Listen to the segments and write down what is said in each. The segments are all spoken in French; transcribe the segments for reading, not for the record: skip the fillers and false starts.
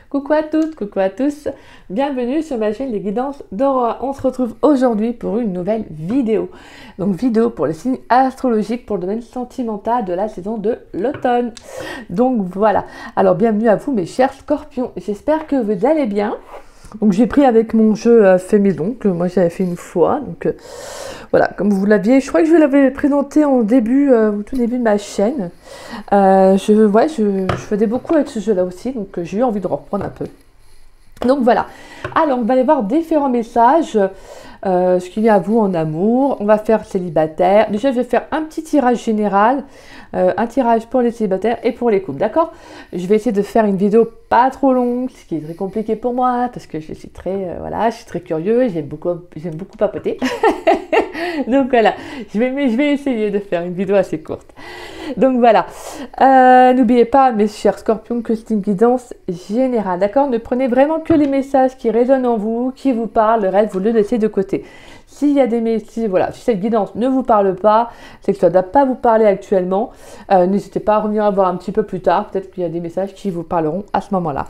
Coucou à toutes, coucou à tous, bienvenue sur ma chaîne des guidances d'Aurora. On se retrouve aujourd'hui pour une nouvelle vidéo. Donc vidéo pour les signes astrologiques pour le domaine sentimental de la saison de l'automne. Donc voilà, alors bienvenue à vous mes chers scorpions, j'espère que vous allez bien. Donc j'ai pris avec mon jeu fait maison, que moi j'avais fait une fois. Donc voilà, comme vous l'aviez, je crois que je l'avais présenté en début, au tout début de ma chaîne. Je faisais beaucoup avec ce jeu-là aussi, donc j'ai eu envie de reprendre un peu. Donc voilà, alors on va aller voir différents messages, ce qui vient à vous en amour. On va faire célibataire. Déjà je vais faire un petit tirage général, un tirage pour les célibataires et pour les couples, d'accord? Je vais essayer de faire une vidéo pas trop longue, ce qui est très compliqué pour moi, parce que je suis très, voilà, je suis très curieux, j'aime beaucoup papoter. Donc voilà, je vais essayer de faire une vidéo assez courte. Donc voilà, n'oubliez pas mes chers scorpions que c'est une guidance générale, d'accord? Ne prenez vraiment que les messages qui résonnent en vous, qui vous parlent, le reste vous le laissez de côté. S'il y a des messages, voilà, si cette guidance ne vous parle pas, c'est que ça ne doit pas vous parler actuellement. N'hésitez pas à revenir à voir un petit peu plus tard, peut-être qu'il y a des messages qui vous parleront à ce moment-là.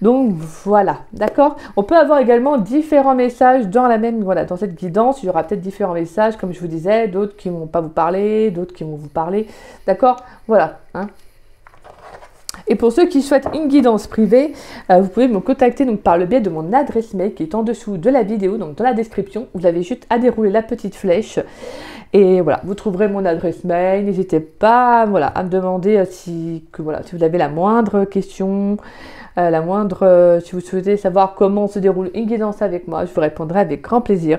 Donc voilà, d'accord? On peut avoir également différents messages dans la même, voilà, dans cette guidance, il y aura peut-être différents messages, comme je vous disais, d'autres qui ne vont pas vous parler, d'autres qui vont vous parler, d'accord? Voilà, hein. Et pour ceux qui souhaitent une guidance privée, vous pouvez me contacter donc par le biais de mon adresse mail qui est en dessous de la vidéo, donc dans la description. Vous avez juste à dérouler la petite flèche et voilà, vous trouverez mon adresse mail. N'hésitez pas, voilà, à me demander si vous avez la moindre question, si vous souhaitez savoir comment se déroule une guidance avec moi, je vous répondrai avec grand plaisir.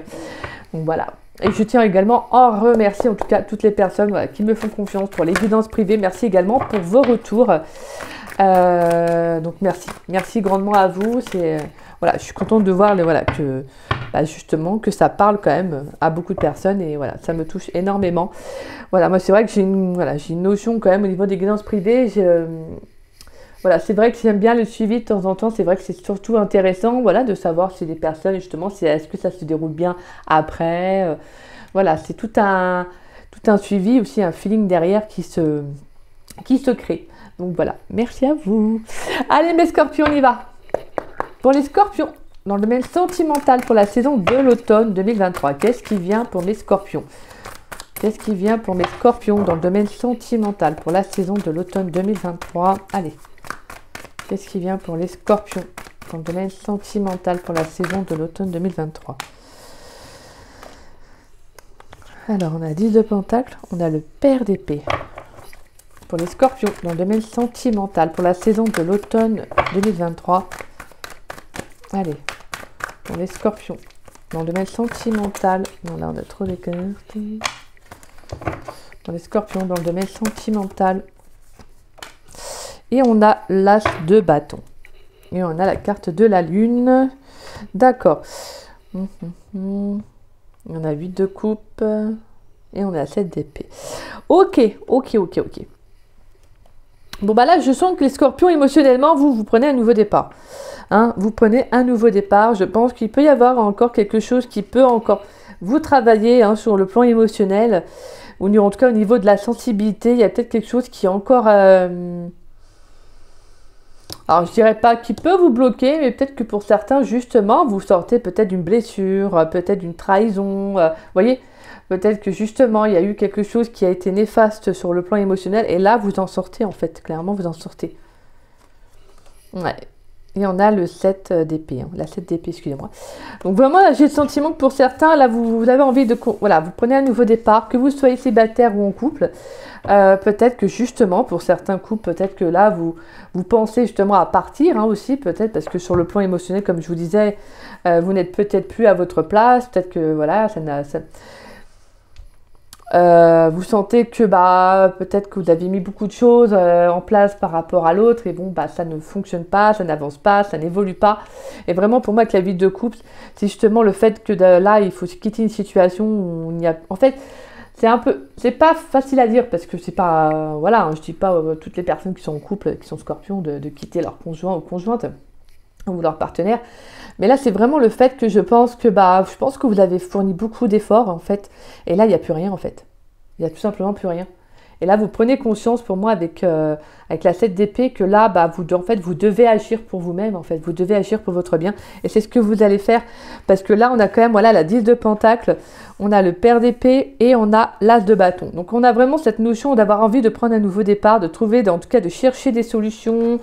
Donc voilà. Et je tiens également à remercier en tout cas toutes les personnes, voilà, qui me font confiance pour les guidances privées. Merci également pour vos retours. Donc merci grandement à vous. Voilà, je suis contente de voir justement que ça parle quand même à beaucoup de personnes et voilà, ça me touche énormément. Voilà, moi c'est vrai que j'ai une notion quand même au niveau des guidances privées. Voilà, c'est vrai que j'aime bien le suivi de temps en temps. C'est vrai que c'est surtout intéressant, voilà, de savoir si les personnes, justement, est-ce que ça se déroule bien après. Voilà, c'est tout un suivi, aussi un feeling derrière qui se crée. Donc voilà, merci à vous. Allez mes scorpions, on y va. Pour les scorpions, dans le domaine sentimental pour la saison de l'automne 2023, qu'est-ce qui vient pour mes scorpions? Qu'est-ce qui vient pour mes scorpions dans le domaine sentimental pour la saison de l'automne 2023? Allez. Qu'est-ce qui vient pour les scorpions dans le domaine sentimental pour la saison de l'automne 2023? Alors, on a 10 de pentacles, on a le pair d'épée. Pour les scorpions dans le domaine sentimental pour la saison de l'automne 2023. Allez, pour les scorpions dans le domaine sentimental. Non, là, on a trop des cartes. Pour les scorpions dans le domaine sentimental. Et on a l'as de bâton. Et on a la carte de la lune. D'accord. On a 8 de coupe. Et on a 7 d'épée. Ok. Bon, bah là, je sens que les scorpions, émotionnellement, vous prenez un nouveau départ. Hein, vous prenez un nouveau départ. Je pense qu'il peut y avoir encore quelque chose qui peut encore vous travailler, hein, sur le plan émotionnel. Ou en tout cas, au niveau de la sensibilité, il y a peut-être quelque chose qui est encore... Alors, je dirais pas qui peut vous bloquer, mais peut-être que pour certains, justement, vous sortez peut-être d'une blessure, peut-être d'une trahison. Vous voyez, peut-être que justement, il y a eu quelque chose qui a été néfaste sur le plan émotionnel. Et là, vous en sortez, en fait. Clairement, vous en sortez. Ouais. Et on a le 7 d'épée. Hein. La 7 d'épée, excusez-moi. Donc vraiment, là, j'ai le sentiment que pour certains, là, vous avez envie de... Voilà, vous prenez un nouveau départ, que vous soyez célibataire ou en couple. Peut-être que justement, pour certains couples, peut-être que là, vous pensez justement à partir, hein, aussi, peut-être, parce que sur le plan émotionnel, comme je vous disais, vous n'êtes peut-être plus à votre place. Peut-être que, voilà, vous sentez que peut-être que vous avez mis beaucoup de choses en place par rapport à l'autre et bon, ça ne fonctionne pas, ça n'avance pas, ça n'évolue pas. Et vraiment pour moi avec la vie de couple, c'est justement le fait que là il faut quitter une situation où il y a... En fait, c'est pas facile à dire parce que c'est pas... voilà, hein, je dis pas toutes les personnes qui sont en couple, qui sont scorpions, de quitter leur conjoint ou conjointe ou leur partenaire. Mais là, c'est vraiment le fait que je pense que vous avez fourni beaucoup d'efforts, en fait. Et là, il n'y a plus rien, en fait. Il n'y a tout simplement plus rien. Et là, vous prenez conscience pour moi avec la 7 d'épée que là, bah, en fait, vous devez agir pour vous-même, en fait. Vous devez agir pour votre bien. Et c'est ce que vous allez faire. Parce que là, on a quand même, voilà, la 10 de pentacle, on a le pair d'épée et on a l'as de bâton. Donc, on a vraiment cette notion d'avoir envie de prendre un nouveau départ, de trouver, en tout cas, de chercher des solutions.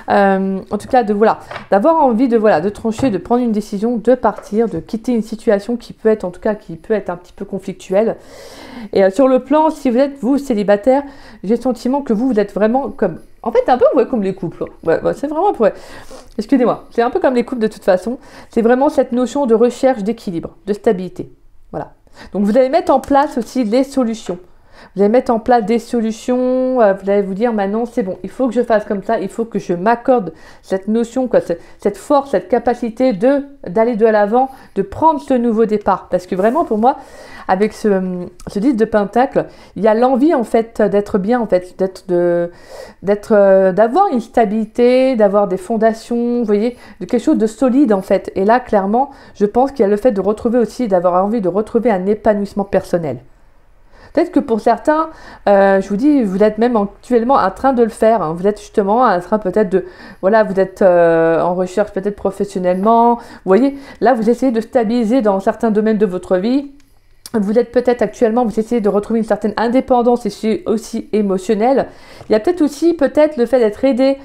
En tout cas, voilà, d'avoir envie de trancher, de prendre une décision, de partir, de quitter une situation qui peut être, en tout cas, qui peut être un petit peu conflictuelle. Et sur le plan, si vous êtes, vous, célibataire, j'ai le sentiment que vous êtes vraiment comme... En fait, un peu comme les couples. Ouais, c'est vraiment... Excusez-moi. C'est un peu comme les couples de toute façon. C'est vraiment cette notion de recherche d'équilibre, de stabilité. Voilà. Donc, vous allez mettre en place aussi les solutions. Vous allez mettre en place des solutions, vous allez vous dire maintenant c'est bon, il faut que je fasse comme ça, il faut que je m'accorde cette notion, cette force, cette capacité d'aller de l'avant, de prendre ce nouveau départ. Parce que vraiment pour moi, avec ce 10 de pentacle, il y a l'envie en fait d'être bien, en fait, d'avoir une stabilité, d'avoir des fondations, vous voyez, de quelque chose de solide en fait. Et là clairement, je pense qu'il y a le fait de retrouver aussi, d'avoir envie de retrouver un épanouissement personnel. Peut-être que pour certains, je vous dis, vous êtes même actuellement en train de le faire. Hein. Vous êtes justement en train peut-être de... Voilà, vous êtes en recherche peut-être professionnellement. Vous voyez, là, vous essayez de stabiliser dans certains domaines de votre vie. Vous êtes peut-être actuellement, vous essayez de retrouver une certaine indépendance et aussi émotionnelle. Il y a peut-être aussi le fait d'être aidé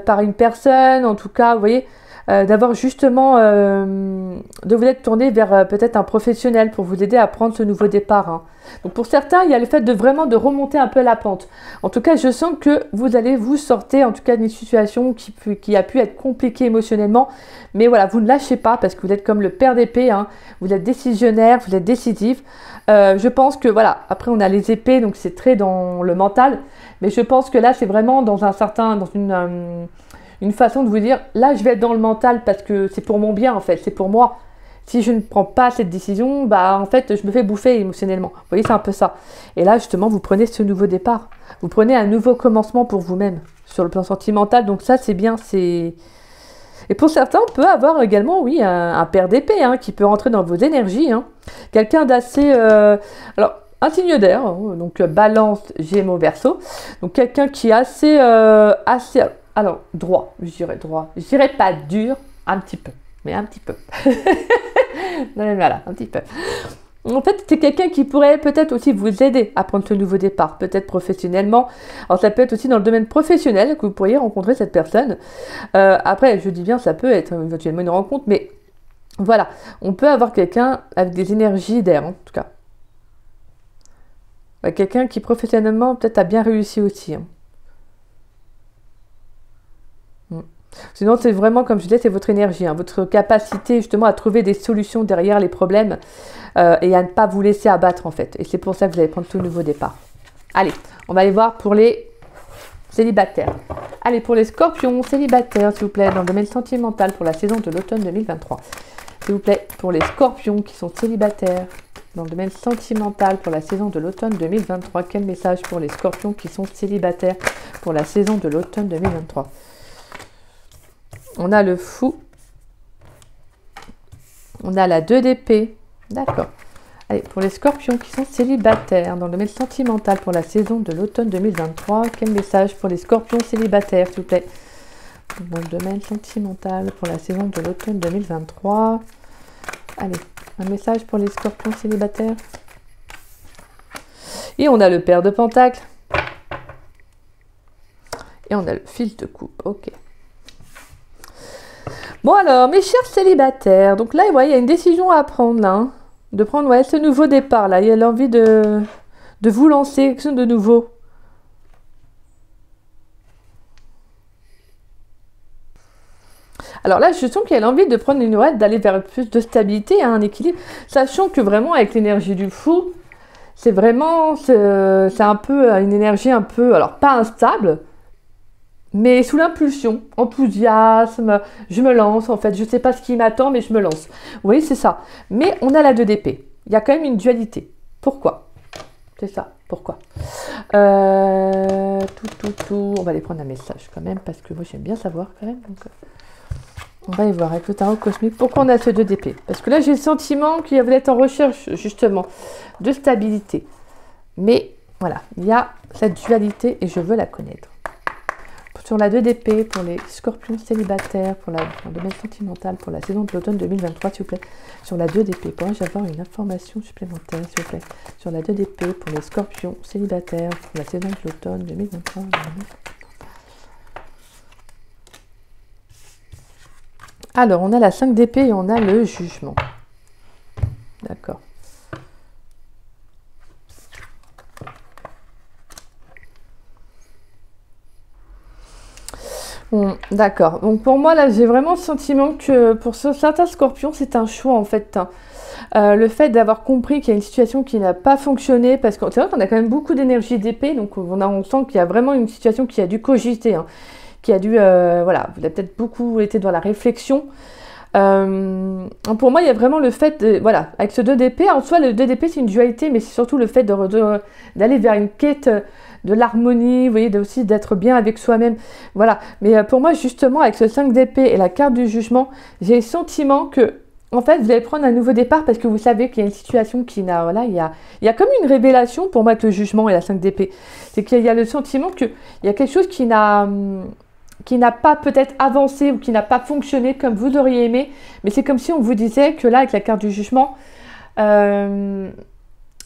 par une personne, en tout cas, vous voyez, d'avoir justement, de vous être tourné vers peut-être un professionnel pour vous aider à prendre ce nouveau départ. Hein. Donc pour certains, il y a le fait de vraiment de remonter un peu la pente. En tout cas, je sens que vous allez vous sortir en tout cas d'une situation qui a pu être compliquée émotionnellement. Mais voilà, vous ne lâchez pas parce que vous êtes comme le pair d'épée. Hein. Vous êtes décisionnaire, vous êtes décisif. Je pense que voilà, après on a les épées, donc c'est très dans le mental. Mais je pense que là, c'est vraiment dans une façon de vous dire, là je vais être dans le mental parce que c'est pour mon bien en fait, c'est pour moi. Si je ne prends pas cette décision, bah en fait je me fais bouffer émotionnellement. Vous voyez, c'est un peu ça. Et là justement, vous prenez ce nouveau départ. Vous prenez un nouveau commencement pour vous-même sur le plan sentimental. Donc ça c'est bien, c'est... Et pour certains, on peut avoir également, oui, un pair d'épée hein, qui peut rentrer dans vos énergies. Hein. Quelqu'un d'assez... Alors, un signe d'air, hein, donc balance, gémeaux, verseau. Donc quelqu'un qui est assez... Alors, droit, je dirais pas dur, un petit peu, mais un petit peu. Non, mais voilà, un petit peu. En fait, c'est quelqu'un qui pourrait peut-être aussi vous aider à prendre ce nouveau départ, peut-être professionnellement. Alors, ça peut être aussi dans le domaine professionnel que vous pourriez rencontrer cette personne. Après, je dis bien, ça peut être éventuellement une rencontre, mais voilà, on peut avoir quelqu'un avec des énergies d'air, en tout cas. Quelqu'un qui professionnellement peut-être a bien réussi aussi. Hein. Sinon, c'est vraiment, comme je disais, c'est votre énergie, hein, votre capacité justement à trouver des solutions derrière les problèmes et à ne pas vous laisser abattre en fait. Et c'est pour ça que vous allez prendre tout nouveau départ. Allez, on va aller voir pour les célibataires. Allez, pour les scorpions célibataires, s'il vous plaît, dans le domaine sentimental pour la saison de l'automne 2023. S'il vous plaît, pour les scorpions qui sont célibataires, dans le domaine sentimental pour la saison de l'automne 2023. Quel message pour les scorpions qui sont célibataires pour la saison de l'automne 2023? On a le fou. On a la 2 d'épée. D'accord. Allez, pour les scorpions qui sont célibataires dans le domaine sentimental pour la saison de l'automne 2023, quel message pour les scorpions célibataires, s'il vous plaît? Dans le domaine sentimental pour la saison de l'automne 2023. Allez, un message pour les scorpions célibataires. Et on a le pair de pentacles. Et on a le fils de coupe. Ok. Bon alors, mes chers célibataires, donc là, il y a une décision à prendre là, hein, de prendre ce nouveau départ là. Il y a l'envie de vous lancer quelque chose de nouveau. Alors là, je sens qu'il y a l'envie de prendre une nouvelle, d'aller vers plus de stabilité, hein, un équilibre, sachant que vraiment avec l'énergie du fou, c'est vraiment, c'est un peu une énergie un peu, alors pas instable, mais sous l'impulsion, enthousiasme, je me lance en fait, je ne sais pas ce qui m'attend, mais je me lance. Vous voyez, c'est ça. Mais on a la 2 d'épée. Il y a quand même une dualité. Pourquoi? C'est ça, pourquoi? On va aller prendre un message quand même, parce que moi j'aime bien savoir quand même. Donc, on va aller voir avec le tarot cosmique pourquoi on a ce 2 d'épée. Parce que là, j'ai le sentiment qu'il y a vous êtes en recherche justement de stabilité. Mais Voilà, il y a cette dualité et je veux la connaître. Sur la 2 d'épée, pour les scorpions célibataires, pour le domaine sentimental, pour la saison de l'automne 2023, s'il vous plaît. Sur la 2 d'épée, pourrais-je avoir une information supplémentaire, s'il vous plaît. Sur la 2 d'épée, pour les scorpions célibataires, pour la saison de l'automne 2023. Alors, on a la 5 d'épée et on a le jugement. D'accord. Bon, d'accord. Donc pour moi, là, j'ai vraiment le sentiment que pour certains scorpions, c'est un choix en fait. Le fait d'avoir compris qu'il y a une situation qui n'a pas fonctionné, parce que c'est vrai qu'on a quand même beaucoup d'énergie d'épée, donc on sent qu'il y a vraiment une situation qui a dû cogiter, hein, qui a dû, voilà, vous avez peut-être beaucoup été dans la réflexion. Pour moi, il y a vraiment le fait, voilà, avec ce 2 d'épée, en soi, le 2 d'épée, c'est une dualité, mais c'est surtout le fait d'aller vers une quête de l'harmonie, vous voyez, aussi d'être bien avec soi-même, voilà. Mais pour moi, justement, avec ce 5 d'épée et la carte du jugement, j'ai le sentiment que, en fait, vous allez prendre un nouveau départ parce que vous savez qu'il y a une situation qui n'a, voilà, il y a comme une révélation pour moi avec le jugement et la 5 d'épée. C'est qu'il y a le sentiment qu'il y a quelque chose qui n'a pas peut-être avancé ou qui n'a pas fonctionné comme vous auriez aimé, mais c'est comme si on vous disait que là, avec la carte du jugement,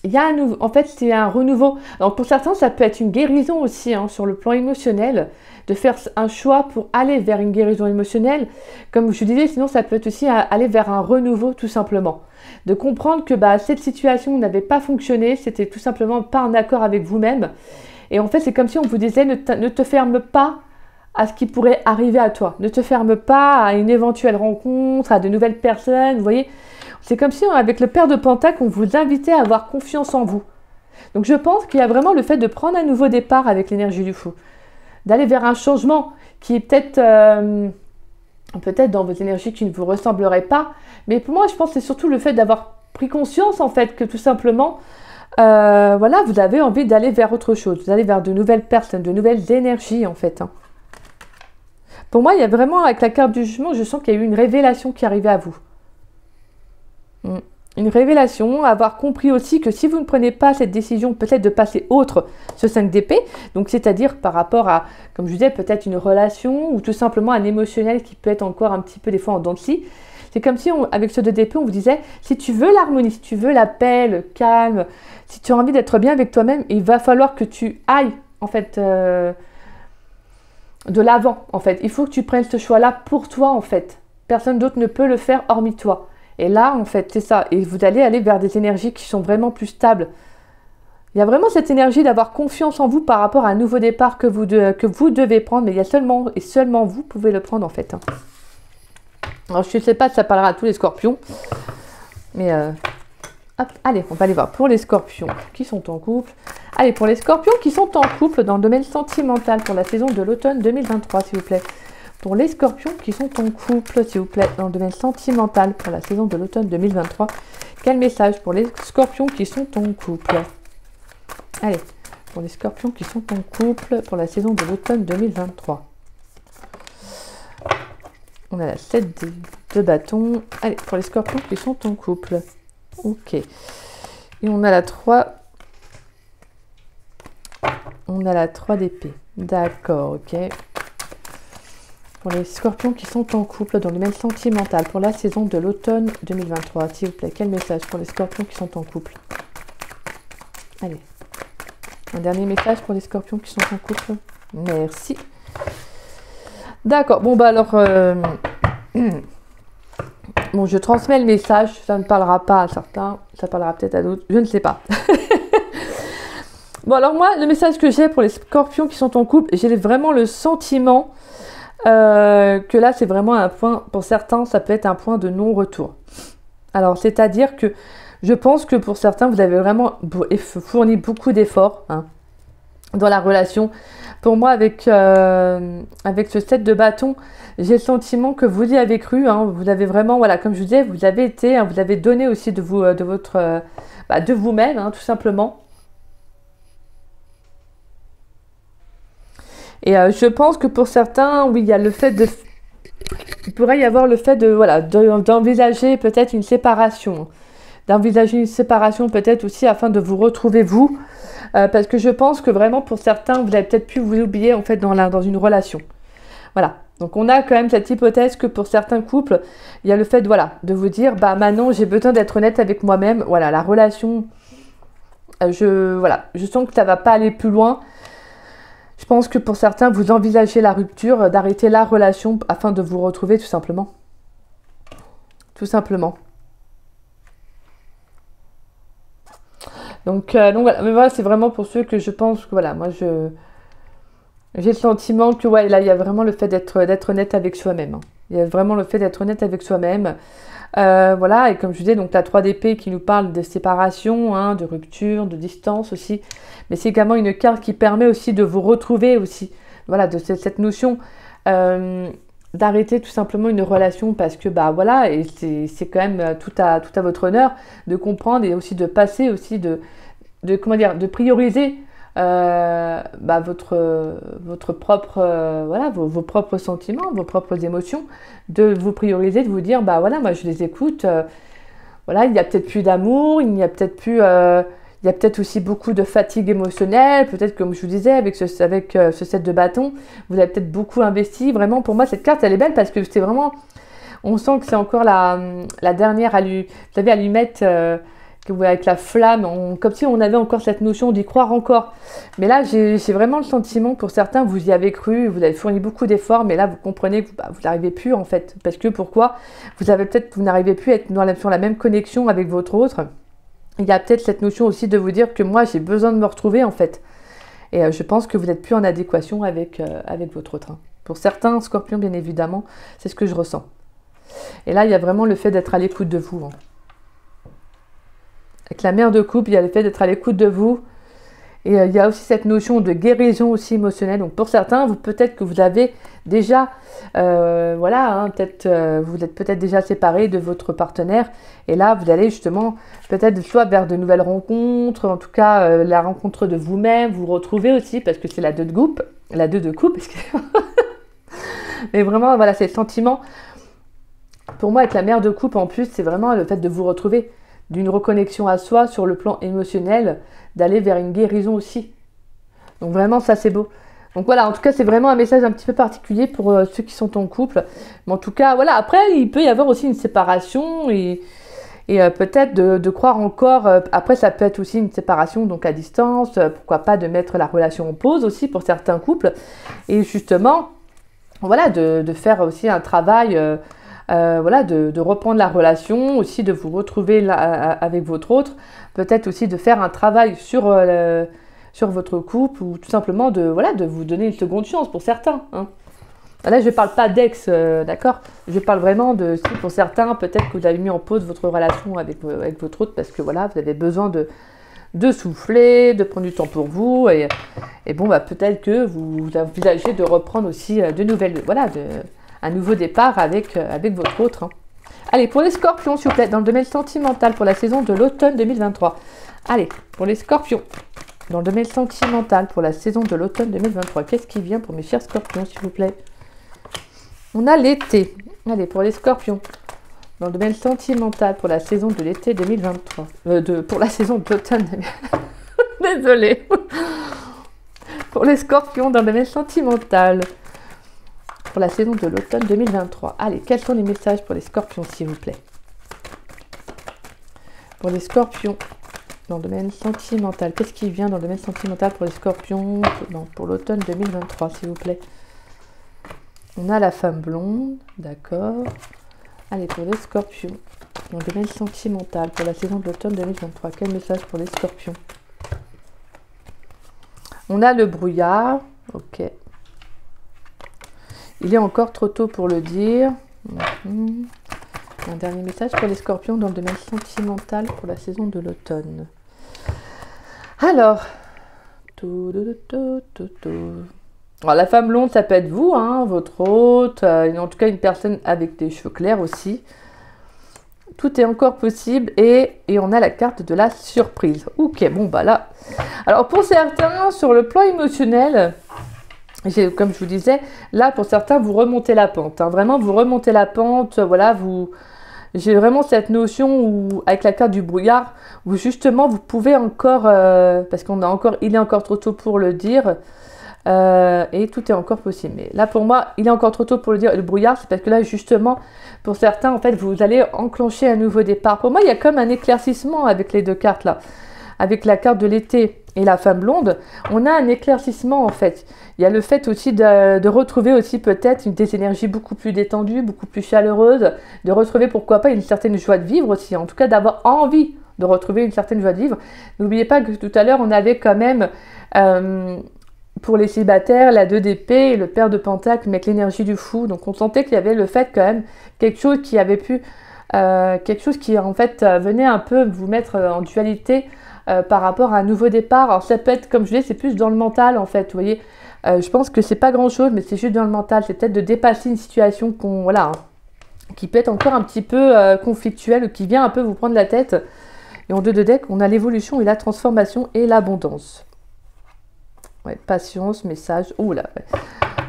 il y a un nouveau, en fait, c'est un renouveau. Alors pour certains, ça peut être une guérison aussi, hein, sur le plan émotionnel, de faire un choix pour aller vers une guérison émotionnelle. Comme je disais, sinon ça peut être aussi aller vers un renouveau tout simplement. De comprendre que cette situation n'avait pas fonctionné, c'était tout simplement pas en accord avec vous-même. Et en fait, c'est comme si on vous disait ne te ferme pas à ce qui pourrait arriver à toi. Ne te ferme pas à une éventuelle rencontre, à de nouvelles personnes, vous voyez. C'est comme si, avec le Père de Pentacle, on vous invitait à avoir confiance en vous. Donc je pense qu'il y a vraiment le fait de prendre un nouveau départ avec l'énergie du fou. D'aller vers un changement qui est peut-être dans vos énergies qui ne vous ressembleraient pas. Mais pour moi, je pense que c'est surtout le fait d'avoir pris conscience, en fait, que tout simplement, voilà, vous avez envie d'aller vers autre chose. Vous allez vers de nouvelles personnes, de nouvelles énergies, en fait. Hein. Pour moi, il y a vraiment, avec la carte du jugement, je sens qu'il y a eu une révélation qui arrivait à vous. Une révélation, avoir compris aussi que si vous ne prenez pas cette décision, peut-être de passer outre ce 5 d'épée, donc c'est-à-dire par rapport à, comme je disais, peut-être une relation ou tout simplement un émotionnel qui peut être encore un petit peu des fois en dents de scie. C'est comme si, avec ce 2 d'épée, on vous disait, si tu veux l'harmonie, si tu veux la paix, le calme, si tu as envie d'être bien avec toi-même, il va falloir que tu ailles, en fait, de l'avant, en fait. Il faut que tu prennes ce choix-là pour toi, en fait. Personne d'autre ne peut le faire hormis toi. Et là, en fait, c'est ça. Et vous allez aller vers des énergies qui sont vraiment plus stables. Il y a vraiment cette énergie d'avoir confiance en vous par rapport à un nouveau départ que vous devez prendre. Mais il y a seulement vous pouvez le prendre, en fait. Alors, je ne sais pas si ça parlera à tous les scorpions. Mais, hop, allez, on va aller voir pour les scorpions qui sont en couple. Allez, pour les scorpions qui sont en couple dans le domaine sentimental pour la saison de l'automne 2023, s'il vous plaît. Pour les scorpions qui sont en couple, s'il vous plaît, dans le domaine sentimental pour la saison de l'automne 2023. Quel message pour les scorpions qui sont en couple? Allez, pour les scorpions qui sont en couple pour la saison de l'automne 2023. On a la 7 de bâton. Allez, pour les scorpions qui sont en couple. Ok. Et on a la 3. On a la 3 d'épée. D'accord, ok. Pour les scorpions qui sont en couple dans le domaine sentimental pour la saison de l'automne 2023, s'il vous plaît, quel message pour les scorpions qui sont en couple? Allez, un dernier message pour les scorpions qui sont en couple. Merci. D'accord, bon bah alors, bon je transmets le message, ça ne parlera pas à certains, ça parlera peut-être à d'autres, je ne sais pas. Bon alors moi, le message que j'ai pour les scorpions qui sont en couple, j'ai vraiment le sentiment que là c'est vraiment un point, pour certains ça peut être un point de non-retour. Alors c'est-à-dire que je pense que pour certains vous avez vraiment fourni beaucoup d'efforts dans la relation. Pour moi avec ce 7 de bâton, j'ai le sentiment que vous y avez cru, vous avez vraiment, voilà, comme je vous disais, vous avez été, vous avez donné aussi de vous-même, tout simplement. Et je pense que pour certains, oui, il y a le fait de... Il pourrait y avoir le fait de, voilà, d'envisager peut-être une séparation. d'envisager une séparation peut-être aussi afin de vous retrouver vous. Parce que je pense que vraiment pour certains, vous avez peut-être pu vous oublier en fait dans une relation. Voilà. Donc on a quand même cette hypothèse que pour certains couples, il y a le fait voilà, de vous dire, bah maintenant j'ai besoin d'être honnête avec moi-même. Voilà, la relation, je sens que ça ne va pas aller plus loin. Je pense que pour certains, vous envisagez la rupture, d'arrêter la relation afin de vous retrouver tout simplement. Tout simplement. Donc voilà, mais voilà, c'est vraiment pour ceux que je pense que voilà, moi j'ai le sentiment que ouais, là il y a vraiment le fait d'être honnête avec soi-même. Hein. Il y a vraiment le fait d'être honnête avec soi-même. Voilà, et comme je disais, donc la 3 d'épée qui nous parle de séparation, hein, de rupture, de distance aussi. Mais c'est également une carte qui permet aussi de vous retrouver aussi. Voilà, de cette notion d'arrêter tout simplement une relation parce que bah voilà, et c'est quand même tout à votre honneur de comprendre et aussi de passer aussi comment dire, de prioriser votre propre voilà vos propres sentiments, vos propres émotions, de vous prioriser, de vous dire bah voilà, moi je les écoute, voilà, il y a peut-être plus d'amour, il y a peut-être plus il y a peut-être aussi beaucoup de fatigue émotionnelle, peut-être comme je vous disais avec ce set de bâtons, vous avez peut-être beaucoup investi. Vraiment pour moi cette carte elle est belle parce que c'est vraiment, on sent que c'est encore la dernière vous savez, allumette que vous voyez avec la flamme, comme si on avait encore cette notion d'y croire encore. Mais là j'ai vraiment le sentiment, pour certains vous y avez cru, vous avez fourni beaucoup d'efforts, mais là vous comprenez que vous n'arrivez plus en fait. Parce que pourquoi? Vous n'arrivez plus à être sur la même connexion avec votre autre. Il y a peut-être cette notion aussi de vous dire que moi j'ai besoin de me retrouver en fait. Et je pense que vous n'êtes plus en adéquation avec votre autre. Hein. Pour certains scorpions bien évidemment, c'est ce que je ressens. Et là il y a vraiment le fait d'être à l'écoute de vous. Hein. Avec la mère de coupe, il y a le fait d'être à l'écoute de vous. Et il y a aussi cette notion de guérison aussi émotionnelle. Donc pour certains, peut-être que vous avez déjà, voilà, hein, vous êtes peut-être déjà séparés de votre partenaire. Et là, vous allez justement peut-être soit vers de nouvelles rencontres, en tout cas la rencontre de vous-même, vous retrouver aussi, parce que c'est la 2 de coupe, mais vraiment, voilà, c'est le sentiment. Pour moi, avec la mère de coupe, en plus, c'est vraiment le fait de vous retrouver, d'une reconnexion à soi sur le plan émotionnel, d'aller vers une guérison aussi. Donc vraiment, ça c'est beau. Donc voilà, en tout cas, c'est vraiment un message un petit peu particulier pour ceux qui sont en couple. Mais en tout cas, voilà, après, il peut y avoir aussi une séparation et peut-être de croire encore. Après, ça peut être aussi une séparation donc à distance. Pourquoi pas de mettre la relation en pause aussi pour certains couples. Et justement, voilà, de faire aussi un travail... voilà, de reprendre la relation, aussi de vous retrouver là, avec votre autre, peut-être aussi de faire un travail sur votre couple ou tout simplement de vous donner une seconde chance pour certains. Hein. Là, je ne parle pas d'ex, d'accord? Je parle vraiment de, si pour certains, peut-être que vous avez mis en pause votre relation avec votre autre parce que voilà, vous avez besoin de souffler, de prendre du temps pour vous et bon, bah, peut-être que vous envisagez de reprendre aussi de nouvelles, voilà, un nouveau départ avec votre autre. Hein. Allez, pour les scorpions, s'il vous plaît, dans le domaine sentimental pour la saison de l'automne 2023. Allez, pour les scorpions, dans le domaine sentimental pour la saison de l'automne 2023. Qu'est-ce qui vient pour mes chers scorpions, s'il vous plaît? On a l'été. Allez, pour les scorpions, dans le domaine sentimental pour la saison de l'été 2023. Pour la saison de l'automne 2023. Désolée. Pour les scorpions, dans le domaine sentimental pour la saison de l'automne 2023. Allez, quels sont les messages pour les scorpions, s'il vous plaît? Pour les scorpions, dans le domaine sentimental. Qu'est-ce qui vient dans le domaine sentimental pour les scorpions pour l'automne 2023, s'il vous plaît? On a la femme blonde, d'accord. Allez, pour les scorpions, dans le domaine sentimental pour la saison de l'automne 2023. Quel message pour les scorpions? On a le brouillard, ok. Il est encore trop tôt pour le dire. Un dernier message pour les scorpions dans le domaine sentimental pour la saison de l'automne. Alors, alors, la femme blonde, ça peut être vous, hein, votre hôte, en tout cas une personne avec des cheveux clairs aussi. Tout est encore possible et on a la carte de la surprise. Ok, bon bah là. Alors pour certains, sur le plan émotionnel, comme je vous disais, là pour certains, vous remontez la pente. Hein, vraiment, vous remontez la pente, voilà, j'ai vraiment cette notion où, avec la carte du brouillard, où justement vous pouvez encore, parce il est encore trop tôt pour le dire, et tout est encore possible. Mais là pour moi, il est encore trop tôt pour le dire. Le brouillard, c'est parce que là justement, pour certains, en fait, vous allez enclencher un nouveau départ. Pour moi, il y a comme un éclaircissement avec les deux cartes là. Avec la carte de l'été et la femme blonde, on a un éclaircissement en fait. Il y a le fait aussi de retrouver aussi peut-être des énergies beaucoup plus détendues, beaucoup plus chaleureuses, de retrouver pourquoi pas une certaine joie de vivre aussi, en tout cas d'avoir envie de retrouver une certaine joie de vivre. N'oubliez pas que tout à l'heure on avait quand même pour les célibataires la 2 d'épée et le pair de pentacle mais avec l'énergie du fou. Donc on sentait qu'il y avait le fait quand même quelque chose qui avait pu, quelque chose qui en fait venait un peu vous mettre en dualité. Par rapport à un nouveau départ. Alors ça peut être, comme je dis, c'est plus dans le mental en fait, vous voyez. Je pense que c'est pas grand chose, mais c'est juste dans le mental. C'est peut-être de dépasser une situation qui peut être encore un petit peu conflictuelle, ou qui vient un peu vous prendre la tête. Et en 2 de deck, on a l'évolution et la transformation et l'abondance. Ouais, patience, message. Ouh là. Ouais.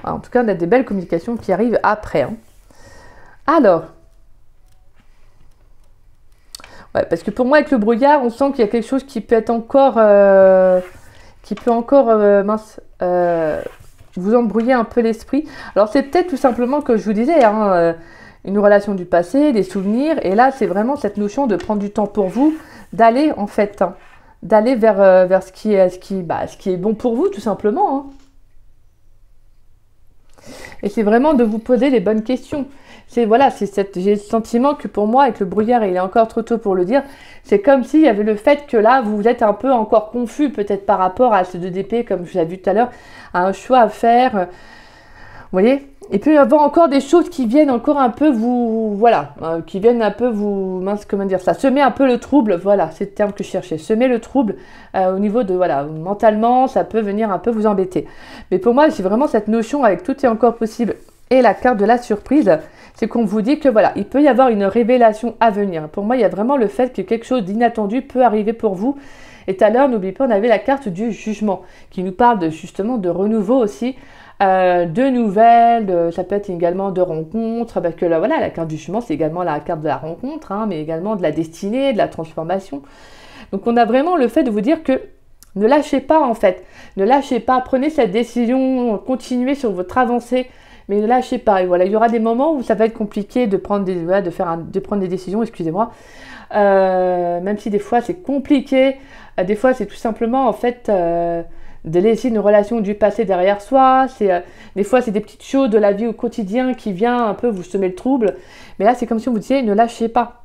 Alors, en tout cas, on a des belles communications qui arrivent après. Hein. Alors. Ouais, parce que pour moi, avec le brouillard, on sent qu'il y a quelque chose qui peut être encore, vous embrouiller un peu l'esprit. Alors c'est peut-être tout simplement que je vous disais, hein, une relation du passé, des souvenirs, et là c'est vraiment cette notion de prendre du temps pour vous, d'aller en fait, hein, d'aller vers ce qui est bon pour vous tout simplement. Hein. Et c'est vraiment de vous poser les bonnes questions. J'ai le sentiment que pour moi, avec le brouillard, il est encore trop tôt pour le dire, c'est comme s'il y avait le fait que là, vous êtes un peu encore confus, peut-être par rapport à ce 2 d'épée, comme je l'ai vu tout à l'heure, à un choix à faire. Vous voyez ? Et puis, il y avoir encore des choses qui viennent encore un peu qui viennent un peu semer un peu le trouble, voilà, c'est le terme que je cherchais, semer le trouble au niveau de, mentalement, ça peut venir un peu vous embêter. Mais pour moi, j'ai vraiment cette notion avec tout est encore possible et la carte de la surprise, c'est qu'on vous dit que il peut y avoir une révélation à venir. Pour moi, il y a vraiment le fait que quelque chose d'inattendu peut arriver pour vous. Et tout à l'heure, n'oubliez pas, on avait la carte du jugement qui nous parle justement de renouveau aussi, de nouvelles, ça peut être également de rencontres, parce que là, la carte du jugement, c'est également la carte de la rencontre, hein, mais également de la destinée, de la transformation. Donc, on a vraiment le fait de vous dire que ne lâchez pas en fait, ne lâchez pas, prenez cette décision, continuez sur votre avancée, mais ne lâchez pas. Et il y aura des moments où ça va être compliqué de prendre des décisions, excusez-moi. Même si des fois c'est compliqué, des fois c'est tout simplement en fait de laisser une relation du passé derrière soi. Des fois c'est des petites choses de la vie au quotidien qui viennent un peu vous semer le trouble. Mais là c'est comme si on vous disait ne lâchez pas.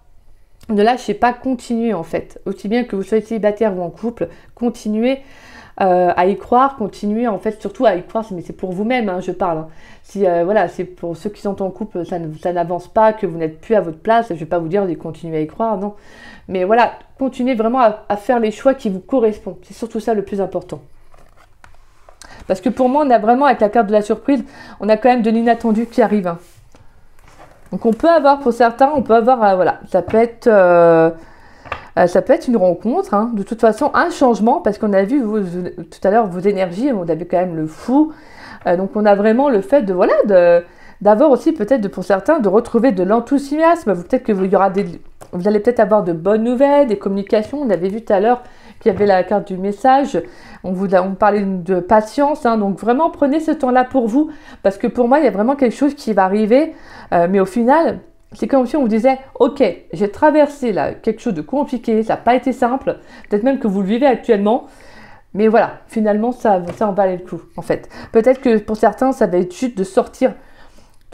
Ne lâchez pas, continuez en fait. Aussi bien que vous soyez célibataire ou en couple, continuez à y croire, continuez en fait surtout à y croire, mais c'est pour vous-même, hein, je parle. Hein. Si c'est pour ceux qui sont en couple, ça n'avance pas, que vous n'êtes plus à votre place, je ne vais pas vous dire de continuer à y croire, non. Mais continuez vraiment à faire les choix qui vous correspondent. C'est surtout ça le plus important. Parce que pour moi, on a vraiment, avec la carte de la surprise, on a quand même de l'inattendu qui arrive. Hein. Donc on peut avoir, pour certains, ça peut être une rencontre, hein. De toute façon un changement, parce qu'on a vu tout à l'heure vos énergies, on avait quand même le fou, donc on a vraiment le fait d'avoir aussi peut-être pour certains de retrouver de l'enthousiasme, peut-être que vous allez peut-être avoir de bonnes nouvelles, des communications, on avait vu tout à l'heure qu'il y avait la carte du message, on parlait de patience, hein. Donc vraiment prenez ce temps-là pour vous, parce que pour moi il y a vraiment quelque chose qui va arriver, mais au final, c'est comme si on vous disait, ok, j'ai traversé là quelque chose de compliqué, ça n'a pas été simple, peut-être même que vous le vivez actuellement, mais finalement ça en valait le coup en fait. Peut-être que pour certains, ça va être juste de sortir,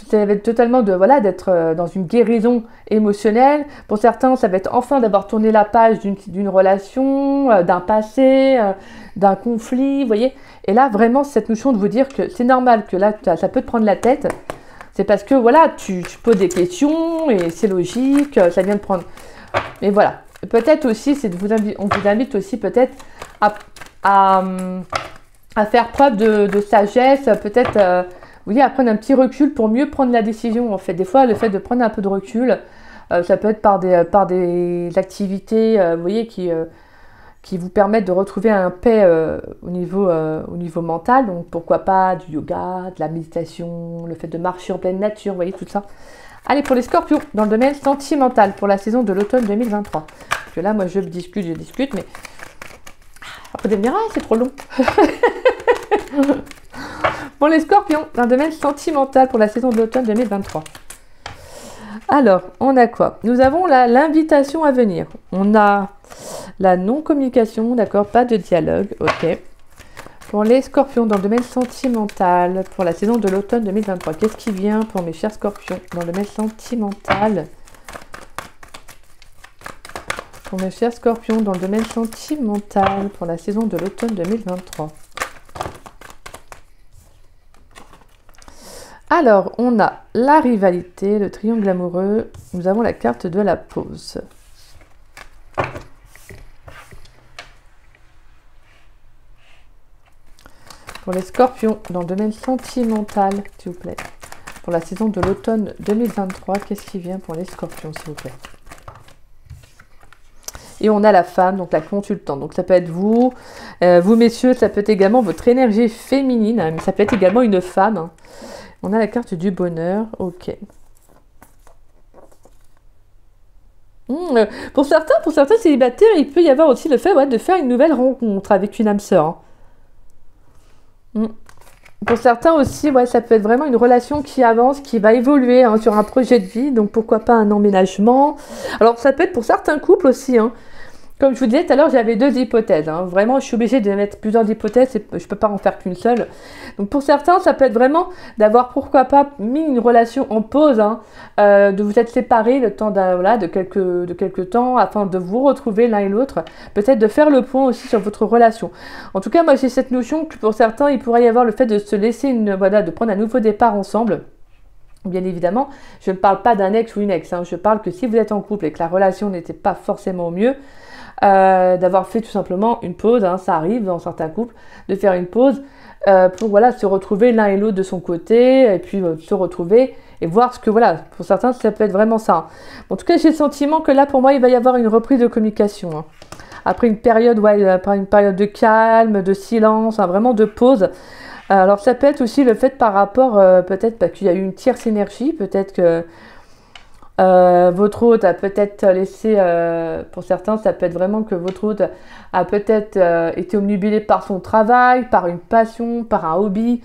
ça va être totalement d'être dans une guérison émotionnelle. Pour certains, ça va être enfin d'avoir tourné la page d'une relation, d'un passé, d'un conflit, vous voyez. Et là, vraiment, cette notion de vous dire que c'est normal que là, ça peut te prendre la tête. C'est parce que tu poses des questions et c'est logique, ça vient de prendre. Mais voilà. Peut-être aussi, on vous invite aussi peut-être à faire preuve de sagesse, peut-être à prendre un petit recul pour mieux prendre la décision. En fait, des fois, le fait de prendre un peu de recul, ça peut être par des activités, qui vous permettent de retrouver un paix au niveau mental. Donc pourquoi pas du yoga, de la méditation, le fait de marcher en pleine nature, vous voyez tout ça. Allez, pour les scorpions, dans le domaine sentimental, pour la saison de l'automne 2023. Parce que là, moi, je discute, mais... Après, vous me dire, ah, c'est trop long. Pour les scorpions, dans le domaine sentimental, pour la saison de l'automne 2023. Alors, on a quoi? Nous avons l'invitation à venir. On a la non-communication, d'accord, pas de dialogue, ok. Pour les scorpions, dans le domaine sentimental, pour la saison de l'automne 2023, qu'est-ce qui vient pour mes chers scorpions dans le domaine sentimental? Pour mes chers scorpions, dans le domaine sentimental, pour la saison de l'automne 2023. Alors, on a la rivalité, le triangle amoureux. Nous avons la carte de la pause. Pour les scorpions, dans le domaine sentimental, s'il vous plaît. Pour la saison de l'automne 2023, qu'est-ce qui vient pour les scorpions, s'il vous plaît? Et on a la femme, donc la consultante. Donc ça peut être vous, vous messieurs, ça peut être également votre énergie féminine, hein, mais ça peut être également une femme. Hein. On a la carte du bonheur, ok. Pour certains célibataires, il peut y avoir aussi le fait de faire une nouvelle rencontre avec une âme sœur. Hein. Pour certains aussi, ça peut être vraiment une relation qui avance, qui va évoluer hein, sur un projet de vie. Donc pourquoi pas un emménagement. Alors ça peut être pour certains couples aussi. Hein. Comme je vous disais tout à l'heure, j'avais deux hypothèses. Hein. Vraiment, je suis obligée de mettre plusieurs hypothèses. Je ne peux pas en faire qu'une seule. Donc pour certains, ça peut être vraiment d'avoir pourquoi pas mis une relation en pause. Hein, de vous être séparés le temps de quelques temps afin de vous retrouver l'un et l'autre. Peut-être de faire le point aussi sur votre relation. En tout cas, moi j'ai cette notion que pour certains, il pourrait y avoir le fait de se laisser de prendre un nouveau départ ensemble. Bien évidemment, je ne parle pas d'un ex ou une ex. Hein. Je parle que si vous êtes en couple et que la relation n'était pas forcément au mieux, d'avoir fait tout simplement une pause, hein, ça arrive dans certains couples, de faire une pause pour se retrouver l'un et l'autre de son côté, et puis se retrouver et voir ce que, pour certains, ça peut être vraiment ça. En tout cas, j'ai le sentiment que là, pour moi, il va y avoir une reprise de communication. Hein. Après une période, après une période de calme, de silence, hein, vraiment de pause. Alors, ça peut être aussi le fait par rapport, peut-être qu'il y a eu une tierce énergie, peut-être que votre hôte a peut-être laissé, pour certains, ça peut être vraiment que votre hôte a peut-être été omnibulé par son travail, par une passion, par un hobby.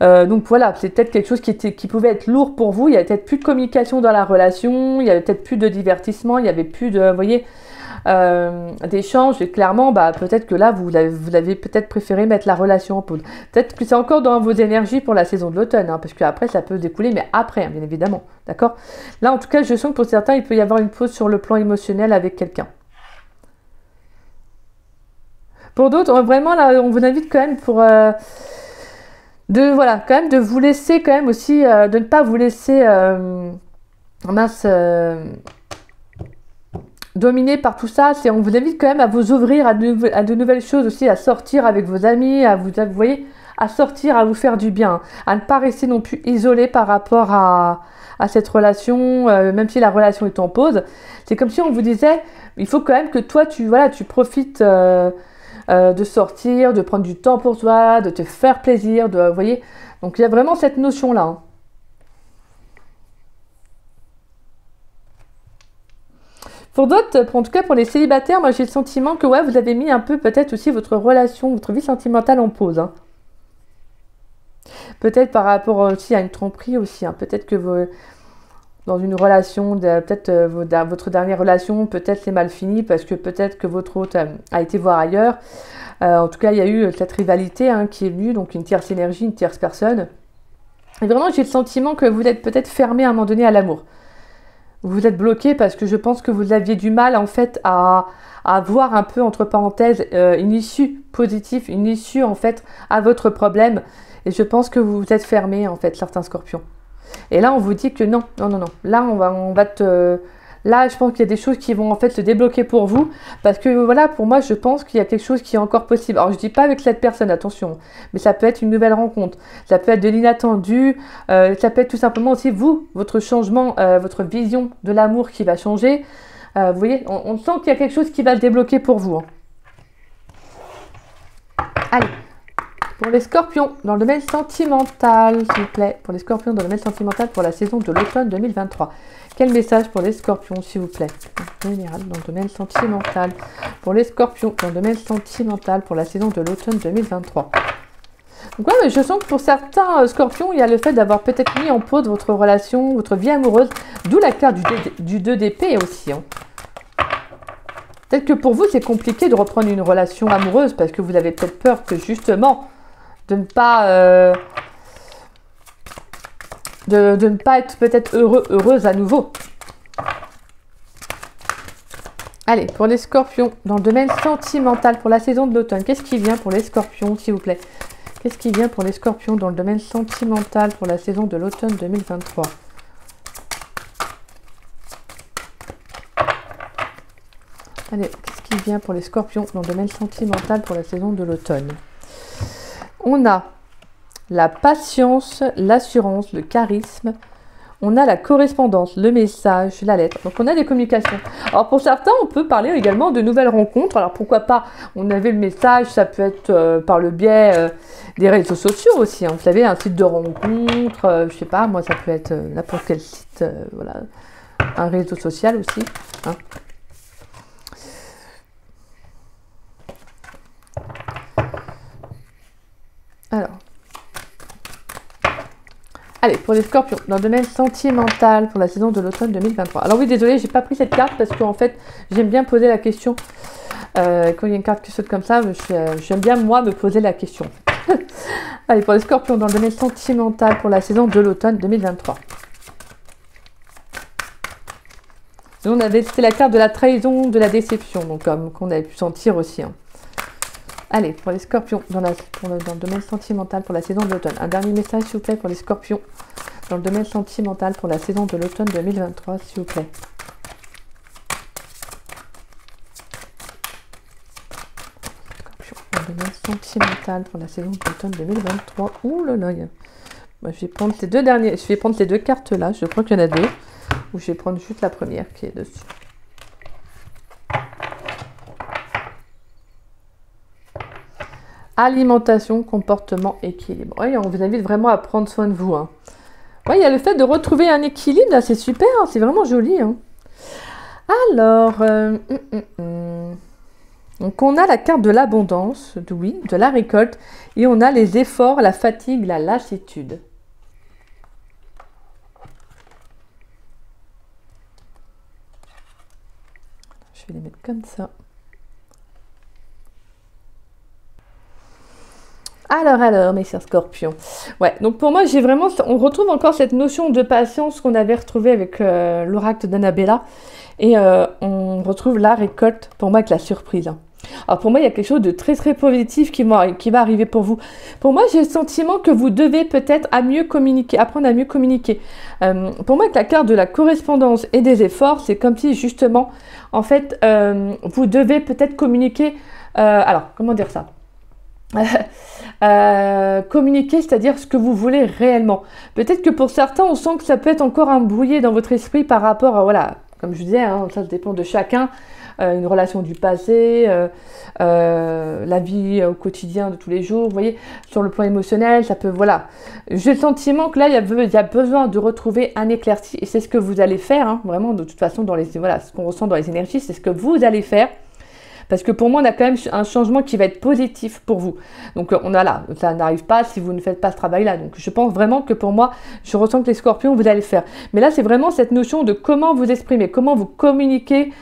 Donc voilà, c'est peut-être quelque chose qui pouvait être lourd pour vous. Il y avait peut-être plus de communication dans la relation, il y avait peut-être plus de divertissement, il y avait plus de, vous voyez, d'échanges. Et clairement, peut-être que là, vous avez peut-être préféré mettre la relation en pause. Peut-être que c'est encore dans vos énergies pour la saison de l'automne, hein, parce qu'après, ça peut se découler, mais après, hein, bien évidemment. D'accord? Là, en tout cas, je sens que pour certains, il peut y avoir une pause sur le plan émotionnel avec quelqu'un. Pour d'autres, vraiment, là, on vous invite quand même pour... quand même de vous laisser quand même aussi... de ne pas vous laisser... dominé par tout ça, on vous invite quand même à vous ouvrir à de nouvelles choses aussi, à sortir avec vos amis, vous voyez, à sortir, à vous faire du bien, à ne pas rester non plus isolé par rapport à cette relation, même si la relation est en pause. C'est comme si on vous disait, il faut quand même que toi, tu profites de sortir, de prendre du temps pour toi, de te faire plaisir, vous voyez. Donc il y a vraiment cette notion-là. Hein. Pour d'autres, en tout cas pour les célibataires, moi j'ai le sentiment que vous avez mis un peu peut-être aussi votre relation, votre vie sentimentale en pause. Hein. Peut-être par rapport aussi à une tromperie aussi. Hein. Peut-être que dans une relation, votre dernière relation, peut-être c'est mal fini parce que peut-être que votre hôte a été voir ailleurs. En tout cas, il y a eu cette rivalité qui est venue, donc une tierce énergie, une tierce personne. Et vraiment, j'ai le sentiment que vous êtes peut-être fermé à un moment donné à l'amour. Vous êtes bloqué parce que je pense que vous aviez du mal en fait à voir un peu entre parenthèses une issue positive, une issue en fait à votre problème. Et je pense que vous vous êtes fermé en fait, certains scorpions. Et là on vous dit que non. Là je pense qu'il y a des choses qui vont en fait se débloquer pour vous. Parce que pour moi je pense qu'il y a quelque chose qui est encore possible. Alors je dis pas avec cette personne, attention. Mais ça peut être une nouvelle rencontre. Ça peut être de l'inattendu. Ça peut être tout simplement aussi votre changement, votre vision de l'amour qui va changer. Vous voyez, on sent qu'il y a quelque chose qui va se débloquer pour vous. Hein. Allez. Pour les scorpions, dans le domaine sentimental, s'il vous plaît. Pour les scorpions, dans le domaine sentimental, pour la saison de l'automne 2023. Quel message pour les scorpions, s'il vous plaît? En général, dans le domaine sentimental. Pour les scorpions, dans le domaine sentimental, pour la saison de l'automne 2023. Donc, ouais, mais je sens que pour certains scorpions, il y a le fait d'avoir peut-être mis en pause votre relation, votre vie amoureuse. D'où la carte du 2 d'épée aussi. Hein. Peut-être que pour vous, c'est compliqué de reprendre une relation amoureuse parce que vous avez peut-être peur que justement, de ne pas être peut-être heureuse à nouveau. Allez, pour les scorpions, dans le domaine sentimental, pour la saison de l'automne, qu'est-ce qui vient pour les scorpions, s'il vous plaît? Qu'est-ce qui vient pour les scorpions dans le domaine sentimental pour la saison de l'automne 2023? Allez, qu'est-ce qui vient pour les scorpions dans le domaine sentimental pour la saison de l'automne? On a la patience, l'assurance, le charisme. On a la correspondance, le message, la lettre. Donc, on a des communications. Alors, pour certains, on peut parler également de nouvelles rencontres. Alors, pourquoi pas? On avait le message, ça peut être par le biais des réseaux sociaux aussi. Hein. Vous savez, un site de rencontre, je sais pas, moi, ça peut être n'importe quel site, voilà. Un réseau social aussi. Hein. Alors, allez, pour les scorpions, dans le domaine sentimental, pour la saison de l'automne 2023. Alors oui, désolé, j'ai pas pris cette carte parce qu'en fait, j'aime bien poser la question. Quand il y a une carte qui saute comme ça, j'aime bien, moi, me poser la question. Allez, pour les scorpions, dans le domaine sentimental, pour la saison de l'automne 2023. Nous, c'était la carte de la trahison, de la déception, donc comme qu'on avait pu sentir aussi. Hein. Allez, pour les scorpions, dans le domaine sentimental pour la saison de l'automne. Un dernier message, s'il vous plaît, pour les scorpions. Dans le domaine sentimental pour la saison de l'automne 2023, s'il vous plaît. Scorpions, dans le domaine sentimental pour la saison de l'automne 2023. Ouh là là. Moi, je vais prendre ces deux derniers. Je vais prendre ces deux cartes-là. Je crois qu'il y en a deux. Ou je vais prendre juste la première qui est dessus. Alimentation, comportement, équilibre. Oui, on vous invite vraiment à prendre soin de vous. Hein. Oui, il y a le fait de retrouver un équilibre, là, c'est super, hein, c'est vraiment joli. Hein. Alors, donc on a la carte de l'abondance, oui, de la récolte, et on a les efforts, la fatigue, la lassitude. Je vais les mettre comme ça. Alors, mes chers scorpions. Ouais, donc pour moi, j'ai vraiment... On retrouve encore cette notion de patience qu'on avait retrouvée avec l'oracle d'Annabella. Et on retrouve la récolte, pour moi, avec la surprise. Hein. Alors pour moi, il y a quelque chose de très très positif qui va arriver pour vous. Pour moi, j'ai le sentiment que vous devez peut-être apprendre à mieux communiquer. Pour moi, avec la carte de la correspondance et des efforts, c'est comme si justement, en fait, vous devez peut-être communiquer... alors, comment dire ça? Communiquer, c'est-à-dire ce que vous voulez réellement. Peut-être que pour certains, on sent que ça peut être encore embrouillé dans votre esprit par rapport à, voilà, comme je disais, hein, ça dépend de chacun, une relation du passé, la vie au quotidien de tous les jours, vous voyez, sur le plan émotionnel, ça peut, voilà. J'ai le sentiment que là, il y a besoin de retrouver un éclairci, et c'est ce que vous allez faire, hein, vraiment, de toute façon, voilà, ce qu'on ressent dans les énergies, c'est ce que vous allez faire. Parce que pour moi, on a quand même un changement qui va être positif pour vous. Donc, on a là, ça n'arrive pas si vous ne faites pas ce travail-là. Donc, je pense vraiment que pour moi, je ressens que les scorpions, vous allez le faire. Mais là, c'est vraiment cette notion de comment vous exprimer, comment vous communiquer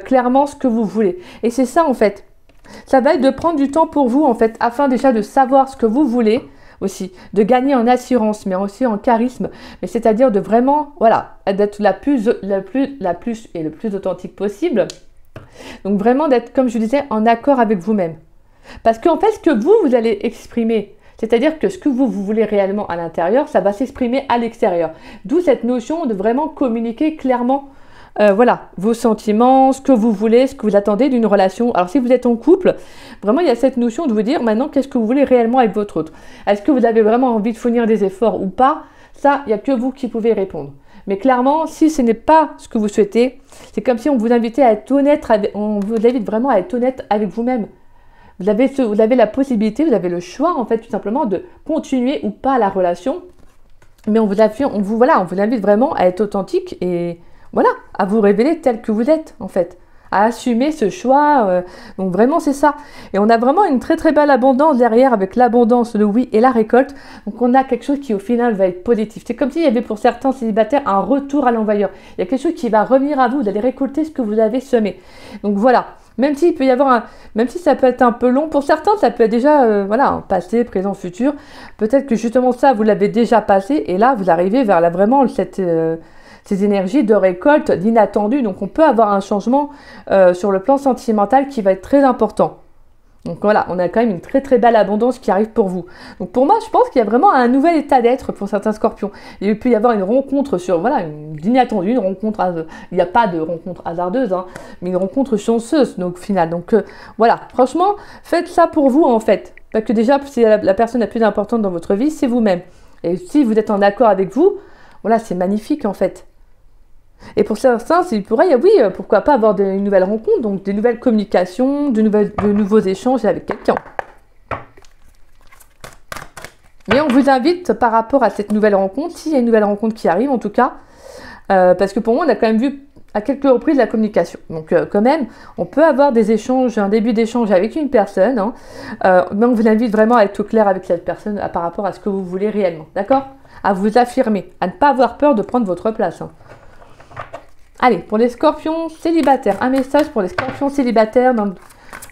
clairement ce que vous voulez. Et c'est ça, en fait. Ça va être de prendre du temps pour vous, en fait, afin déjà de savoir ce que vous voulez aussi, de gagner en assurance, mais aussi en charisme. Mais c'est-à-dire de vraiment, voilà, d'être la plus et le plus authentique possible. Donc vraiment d'être, comme je disais, en accord avec vous-même. Parce qu'en fait, ce que vous allez exprimer, c'est-à-dire que ce que vous voulez réellement à l'intérieur, ça va s'exprimer à l'extérieur. D'où cette notion de vraiment communiquer clairement, voilà, vos sentiments, ce que vous voulez, ce que vous attendez d'une relation. Alors si vous êtes en couple, vraiment il y a cette notion de vous dire maintenant qu'est-ce que vous voulez réellement avec votre autre. Est-ce que vous avez vraiment envie de fournir des efforts ou pas? Ça, il n'y a que vous qui pouvez répondre. Mais clairement, si ce n'est pas ce que vous souhaitez, c'est comme si on vous invitait à être honnête, on vous invite vraiment à être honnête avec vous-même. Vous avez la possibilité, vous avez le choix en fait tout simplement de continuer ou pas la relation. Mais on vous invite vraiment à être authentique et voilà, à vous révéler tel que vous êtes en fait. À assumer ce choix. Donc vraiment c'est ça. Et on a vraiment une très très belle abondance derrière avec l'abondance, le oui et la récolte. Donc on a quelque chose qui au final va être positif. C'est comme s'il y avait pour certains célibataires un retour à l'envoyeur. Il y a quelque chose qui va revenir à vous. Vous allez récolter ce que vous avez semé. Donc voilà. Même s'il peut y avoir même si ça peut être un peu long pour certains, ça peut être déjà voilà, un passé, présent, futur. Peut-être que justement ça vous l'avez déjà passé et là vous arrivez vers vraiment ces énergies de récolte, d'inattendu. Donc on peut avoir un changement sur le plan sentimental qui va être très important. Donc voilà, on a quand même une très très belle abondance qui arrive pour vous. Donc pour moi, je pense qu'il y a vraiment un nouvel état d'être pour certains scorpions. Il peut y avoir une rencontre d'inattendu, une rencontre, il n'y a pas de rencontre hasardeuse, hein, mais une rencontre chanceuse donc finale. Donc voilà, franchement, faites ça pour vous en fait. Parce que déjà, si la personne la plus importante dans votre vie, c'est vous-même. Et si vous êtes en accord avec vous, voilà, c'est magnifique en fait. Et pour certains, il pourrait, oui, pourquoi pas avoir une nouvelle rencontre, donc des nouvelles communications, de nouveaux échanges avec quelqu'un. Mais on vous invite par rapport à cette nouvelle rencontre, s'il y a une nouvelle rencontre qui arrive en tout cas, parce que pour moi, on a quand même vu à quelques reprises la communication. Donc quand même, on peut avoir des échanges, un début d'échange avec une personne, hein, mais on vous invite vraiment à être au clair avec cette personne par rapport à ce que vous voulez réellement, d'accord? À vous affirmer, à ne pas avoir peur de prendre votre place. Hein. Allez, pour les scorpions célibataires, un message pour les scorpions célibataires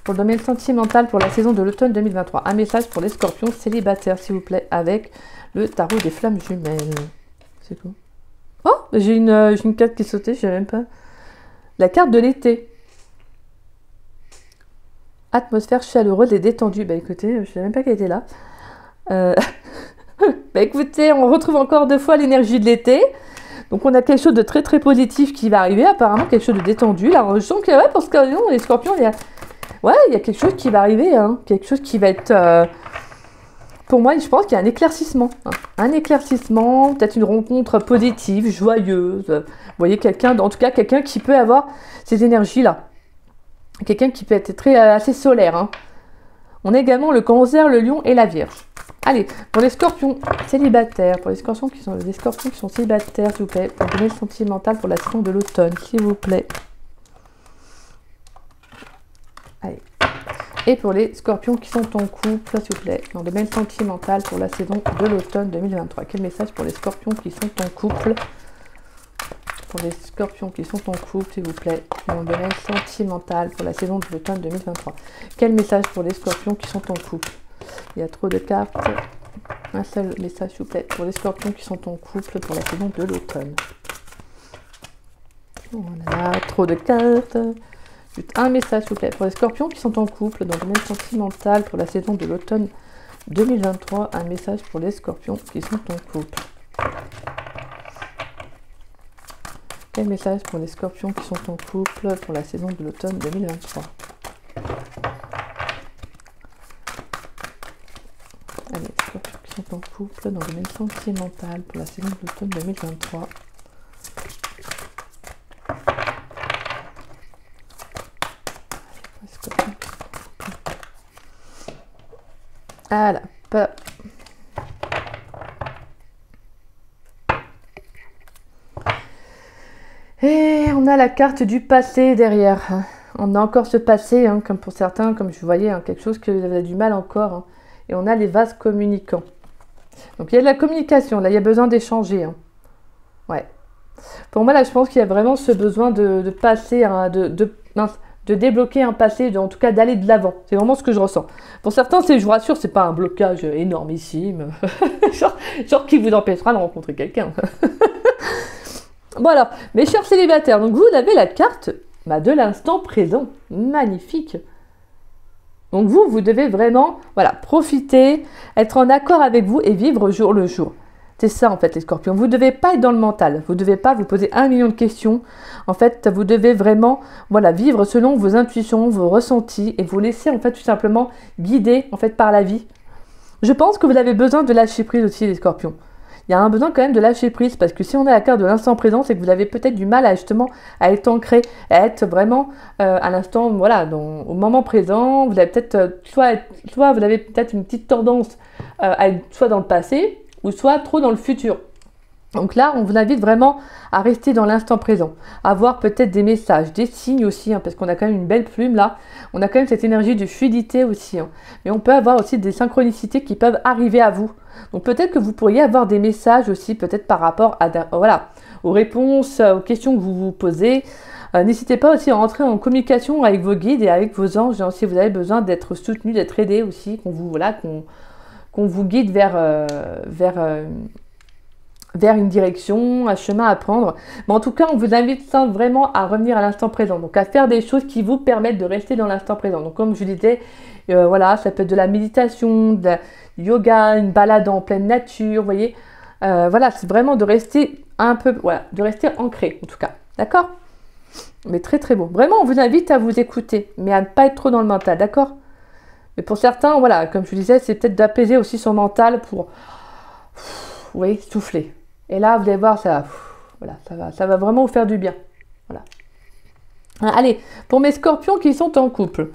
pour le domaine sentimental pour la saison de l'automne 2023. Un message pour les scorpions célibataires, s'il vous plaît, avec le tarot des flammes jumelles. C'est quoi? Oh, j'ai une carte qui sautait, je ne sais même pas. La carte de l'été. Atmosphère chaleureuse et détendue. Bah écoutez, je ne sais même pas qu'elle était là. Bah écoutez, on retrouve encore deux fois l'énergie de l'été. Donc on a quelque chose de très très positif qui va arriver, apparemment quelque chose de détendu. Là, je sens que parce que non, les scorpions, il y a quelque chose qui va arriver, hein, quelque chose qui va être... pour moi, je pense qu'il y a un éclaircissement. Hein. Un éclaircissement, peut-être une rencontre positive, joyeuse. Vous voyez, en tout cas quelqu'un qui peut avoir ces énergies-là. Quelqu'un qui peut être assez solaire. Hein. On a également le cancer, le lion et la vierge. Allez, pour les scorpions célibataires, pour les scorpions qui sont célibataires, s'il vous plaît, pour le domaine sentimental pour la saison de l'automne, s'il vous plaît. Allez. Et pour les scorpions qui sont en couple, s'il vous plaît, dans le domaine sentimental pour la saison de l'automne 2023. Quel message pour les scorpions qui sont en couple? Pour les scorpions qui sont en couple, s'il vous plaît, dans le domaine sentimental pour la saison de l'automne 2023. Quel message pour les scorpions qui sont en couple? Il y a trop de cartes. Un seul message, s'il vous plaît, pour les scorpions qui sont en couple pour la saison de l'automne. Voilà, trop de cartes. Un message, s'il vous plaît, pour les scorpions qui sont en couple dans le domaine sentimental pour la saison de l'automne 2023. Un message pour les scorpions qui sont en couple. Quel message pour les scorpions qui sont en couple pour la saison de l'automne 2023? Allez, les scorpions qui sont en couple dans le domaine sentimental pour la saison de l'automne 2023. Voilà. Et on a la carte du passé derrière. On a encore ce passé, hein, comme pour certains, comme je voyais, hein, quelque chose que vous avez du mal encore. Hein. Et on a les vases communicants. Donc il y a de la communication, là il y a besoin d'échanger. Hein. Ouais. Pour moi là je pense qu'il y a vraiment ce besoin de passer, hein, de débloquer un passé, en tout cas d'aller de l'avant. C'est vraiment ce que je ressens. Pour certains, je vous rassure, c'est pas un blocage énormissime. genre qui vous empêchera de rencontrer quelqu'un. Voilà, mes chers célibataires, donc vous avez la carte de l'instant présent. Magnifique. Donc vous devez vraiment profiter, être en accord avec vous et vivre jour le jour. C'est ça en fait les scorpions. Vous ne devez pas être dans le mental. Vous ne devez pas vous poser 1 million de questions. En fait, vous devez vraiment vivre selon vos intuitions, vos ressentis et vous laisser en fait tout simplement guider en fait par la vie. Je pense que vous avez besoin de lâcher prise aussi les scorpions. il y a un besoin quand même de lâcher prise, parce que si on a la carte de l'instant présent, c'est que vous avez peut-être du mal à justement à être ancré, à être vraiment à l'instant, voilà, au moment présent. Vous avez peut-être soit vous avez peut-être une petite tendance à être soit dans le passé, ou soit trop dans le futur. Donc là, on vous invite vraiment à rester dans l'instant présent, à voir peut-être des messages, des signes aussi, parce qu'on a quand même une belle plume là, on a quand même cette énergie de fluidité aussi, mais on peut avoir aussi des synchronicités qui peuvent arriver à vous. Donc peut-être que vous pourriez avoir des messages aussi, peut-être par rapport à, voilà, aux réponses, aux questions que vous vous posez. N'hésitez pas aussi à entrer en communication avec vos guides et avec vos anges, si vous avez besoin d'être soutenu, d'être aidé aussi, qu'on vous guide vers une direction, un chemin à prendre. Mais en tout cas, on vous invite vraiment à revenir à l'instant présent. Donc à faire des choses qui vous permettent de rester dans l'instant présent. Donc comme je disais, voilà, ça peut être de la méditation, du yoga, une balade en pleine nature, vous voyez. Voilà, c'est vraiment de rester un peu, voilà, de rester ancré en tout cas. D'accord? Mais très très beau. Vraiment, on vous invite à vous écouter, mais à ne pas être trop dans le mental, d'accord? Mais pour certains, voilà, comme je vous disais, c'est peut-être d'apaiser aussi son mental pour, vous voyez, souffler. Et là, vous allez voir, voilà, ça va vraiment vous faire du bien. Voilà. Allez, pour mes scorpions qui sont en couple.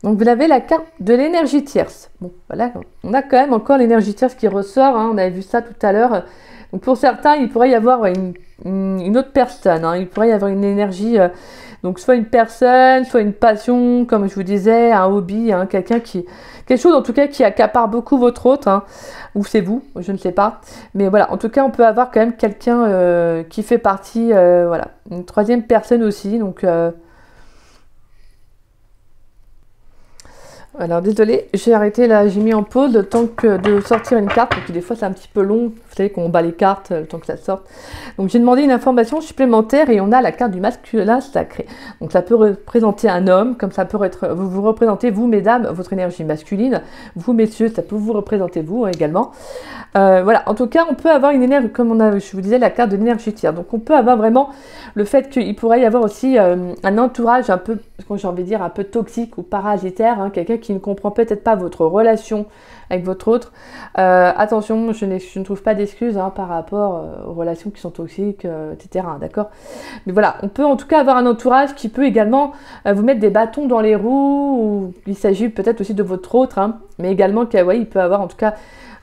Donc, vous avez la carte de l'énergie tierce. Bon, voilà, on a quand même encore l'énergie tierce qui ressort. On avait vu ça tout à l'heure. Donc, pour certains, il pourrait y avoir une autre personne. Il pourrait y avoir une énergie, donc soit une personne, soit une passion, comme je vous disais, un hobby, quelque chose en tout cas qui accapare beaucoup votre autre, ou c'est vous, je ne sais pas. Mais voilà, en tout cas, on peut avoir quand même quelqu'un qui fait partie, voilà, une troisième personne aussi. Donc, alors désolé, j'ai arrêté là, j'ai mis en pause le temps de sortir une carte, parce que des fois c'est un petit peu long, vous savez qu'on bat les cartes le temps que ça sorte. Donc j'ai demandé une information supplémentaire et on a la carte du masculin sacré. Donc ça peut représenter un homme, comme ça peut être, vous représentez vous mesdames, votre énergie masculine, vous messieurs, ça peut vous représenter vous également. Voilà, en tout cas on peut avoir une énergie, comme je vous disais, la carte de l'énergie tierce. Donc on peut avoir vraiment le fait qu'il pourrait y avoir aussi un entourage un peu, j'ai envie de dire, un peu toxique ou parasitaire, quelqu'un qui ne comprend peut-être pas votre relation avec votre autre. Attention, je ne trouve pas d'excuses par rapport aux relations qui sont toxiques, etc. D'accord? Mais voilà, on peut en tout cas avoir un entourage qui peut également vous mettre des bâtons dans les roues, ou il s'agit peut-être aussi de votre autre, mais également il peut avoir en tout cas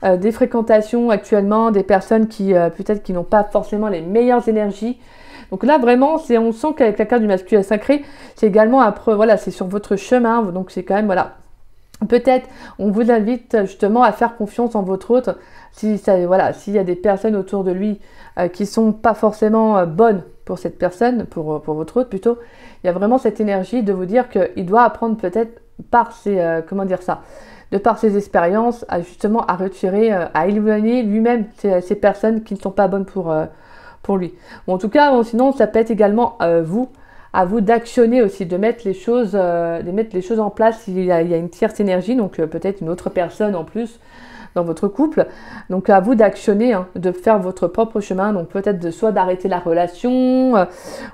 des fréquentations actuellement, des personnes qui peut-être qui n'ont pas forcément les meilleures énergies. Donc là vraiment, on sent qu'avec la carte du masculin sacré, c'est également voilà, c'est sur votre chemin, donc c'est quand même, voilà. Peut-être, on vous invite justement à faire confiance en votre autre, voilà, s'il y a des personnes autour de lui qui sont pas forcément bonnes pour cette personne, pour votre autre plutôt, il y a vraiment cette énergie de vous dire qu'il doit apprendre peut-être par de par ses expériences, justement à retirer, à éloigner lui-même ces personnes qui ne sont pas bonnes pour lui. Bon, en tout cas, sinon ça peut être également à vous d'actionner aussi, de mettre les choses en place. Il y a une tierce énergie, donc peut-être une autre personne en plus dans votre couple. Donc à vous d'actionner, de faire votre propre chemin. Donc peut-être soit d'arrêter la relation,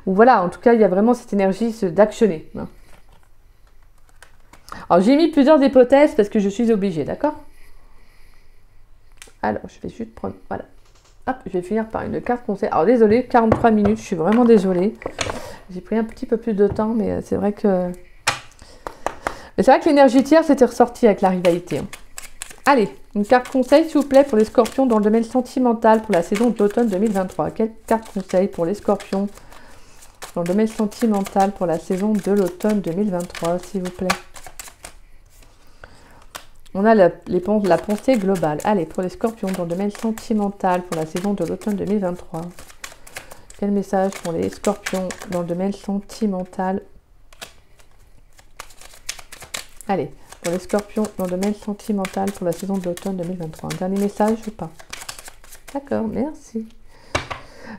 ou voilà, en tout cas il y a vraiment cette énergie d'actionner. Alors j'ai mis plusieurs hypothèses parce que je suis obligée, d'accord? Alors je vais juste prendre, voilà. Hop, je vais finir par une carte conseil. Alors désolé, 43 minutes, je suis vraiment désolée. J'ai pris un petit peu plus de temps, mais c'est vrai que... Mais c'est vrai que l'énergie tierce était ressortie avec la rivalité. Allez, une carte conseil s'il vous plaît pour les scorpions dans le domaine sentimental pour la saison de l'automne 2023. Quelle carte conseil pour les scorpions dans le domaine sentimental pour la saison de l'automne 2023, s'il vous plaît? On a la pensée globale. Allez, pour les scorpions dans le domaine sentimental pour la saison de l'automne 2023. Quel message pour les scorpions dans le domaine sentimental? Allez, pour les scorpions dans le domaine sentimental pour la saison de l'automne 2023. Un dernier message ou pas? D'accord, merci.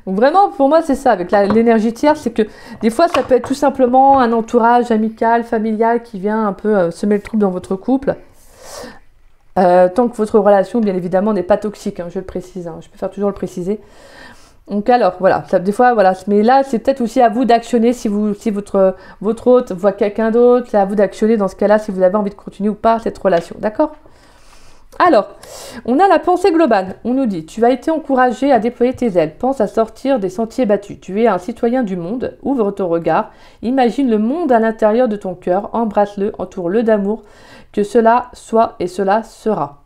Donc vraiment, pour moi, c'est ça, avec l'énergie tierce, c'est que des fois, ça peut être tout simplement un entourage amical, familial qui vient un peu semer le trouble dans votre couple. Tant que votre relation, bien évidemment, n'est pas toxique, je le précise, je préfère toujours le préciser. Donc alors, voilà, des fois, voilà, mais là, c'est peut-être aussi à vous d'actionner si votre hôte voit quelqu'un d'autre, c'est à vous d'actionner dans ce cas-là, si vous avez envie de continuer ou pas cette relation, d'accord? Alors, on a la pensée globale. On nous dit, tu as été encouragé à déployer tes ailes. Pense à sortir des sentiers battus. Tu es un citoyen du monde. Ouvre ton regard. Imagine le monde à l'intérieur de ton cœur. Embrasse-le, entoure-le d'amour. Que cela soit et cela sera.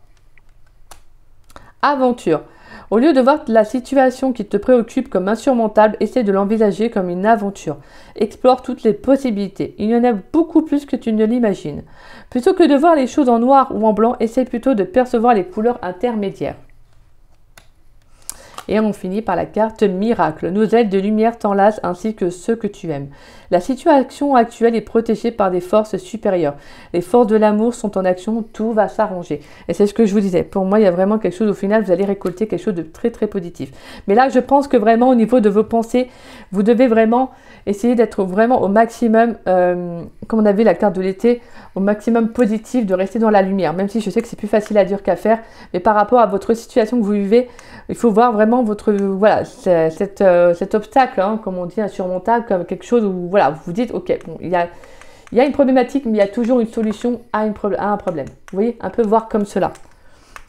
Aventure. Au lieu de voir la situation qui te préoccupe comme insurmontable, essaie de l'envisager comme une aventure. Explore toutes les possibilités. Il y en a beaucoup plus que tu ne l'imagines. Plutôt que de voir les choses en noir ou en blanc, essaie plutôt de percevoir les couleurs intermédiaires. Et on finit par la carte miracle. Nos ailes de lumière t'enlacent ainsi que ceux que tu aimes. La situation actuelle est protégée par des forces supérieures. Les forces de l'amour sont en action, tout va s'arranger. Et c'est ce que je vous disais. Pour moi, il y a vraiment quelque chose, au final, vous allez récolter quelque chose de très très positif. Mais là, je pense que vraiment au niveau de vos pensées, vous devez vraiment essayer d'être vraiment au maximum, comme on a vu la carte de l'été, au maximum positif, de rester dans la lumière. Même si je sais que c'est plus facile à dire qu'à faire, mais par rapport à votre situation que vous vivez, il faut voir vraiment votre, voilà, cet obstacle, hein, comme on dit, insurmontable, comme quelque chose où, voilà, vous vous dites, ok, bon, il y a une problématique, mais il y a toujours une solution à un problème. Vous voyez, un peu voir comme cela.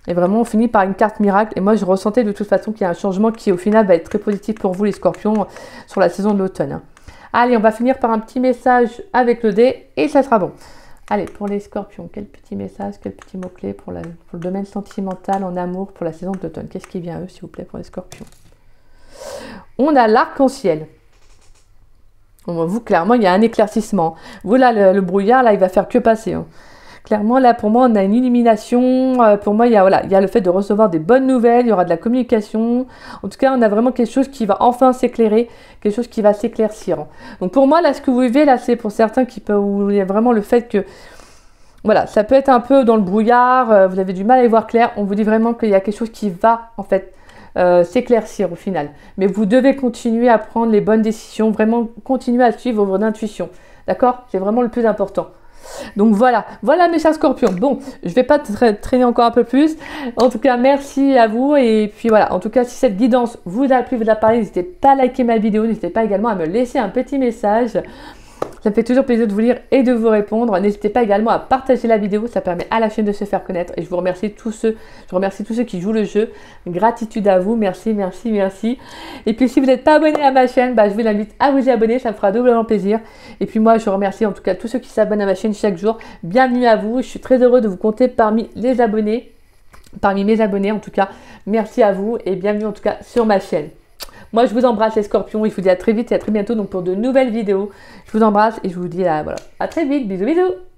Et vraiment, on finit par une carte miracle. Et moi, je ressentais de toute façon qu'il y a un changement qui, au final, va être très positif pour vous, les scorpions, sur la saison de l'automne. Hein. Allez, on va finir par un petit message avec le dé et ça sera bon. Allez, pour les scorpions, quel petit message, quel petit mot-clé pour le domaine sentimental en amour pour la saison de l'automne. Qu'est-ce qui vient à eux, s'il vous plaît, pour les scorpions? On a l'arc-en-ciel. Vous, clairement, il y a un éclaircissement. Vous, là, le brouillard, là, il va faire que passer. Hein. Clairement, là, pour moi, on a une illumination. Pour moi, il y a le fait de recevoir des bonnes nouvelles. Il y aura de la communication. En tout cas, on a vraiment quelque chose qui va enfin s'éclairer. Quelque chose qui va s'éclaircir. Donc, pour moi, là, ce que vous vivez, là, c'est pour certains où il y a vraiment le fait que, voilà, ça peut être un peu dans le brouillard. Vous avez du mal à y voir clair. On vous dit vraiment qu'il y a quelque chose qui va, en fait, s'éclaircir au final. Mais vous devez continuer à prendre les bonnes décisions. Vraiment, continuer à suivre votre intuition. D'accord? C'est vraiment le plus important. Donc voilà mes chers scorpions. Bon, je vais pas traîner encore un peu plus. En tout cas, merci à vous. Et puis voilà, en tout cas, si cette guidance vous a plu, vous a parlé, n'hésitez pas à liker ma vidéo. N'hésitez pas également à me laisser un petit message. Ça me fait toujours plaisir de vous lire et de vous répondre. N'hésitez pas également à partager la vidéo, ça permet à la chaîne de se faire connaître. Et je remercie tous ceux qui jouent le jeu. Gratitude à vous, merci. Et puis si vous n'êtes pas abonné à ma chaîne, je vous invite à vous y abonner, ça me fera doublement plaisir. Et puis moi, je remercie en tout cas tous ceux qui s'abonnent à ma chaîne chaque jour. Bienvenue à vous, je suis très heureux de vous compter parmi mes abonnés en tout cas. Merci à vous et bienvenue en tout cas sur ma chaîne. Moi, je vous embrasse les scorpions et je vous dis à très vite et à très bientôt donc pour de nouvelles vidéos. Je vous embrasse et je vous dis à très vite. Bisous.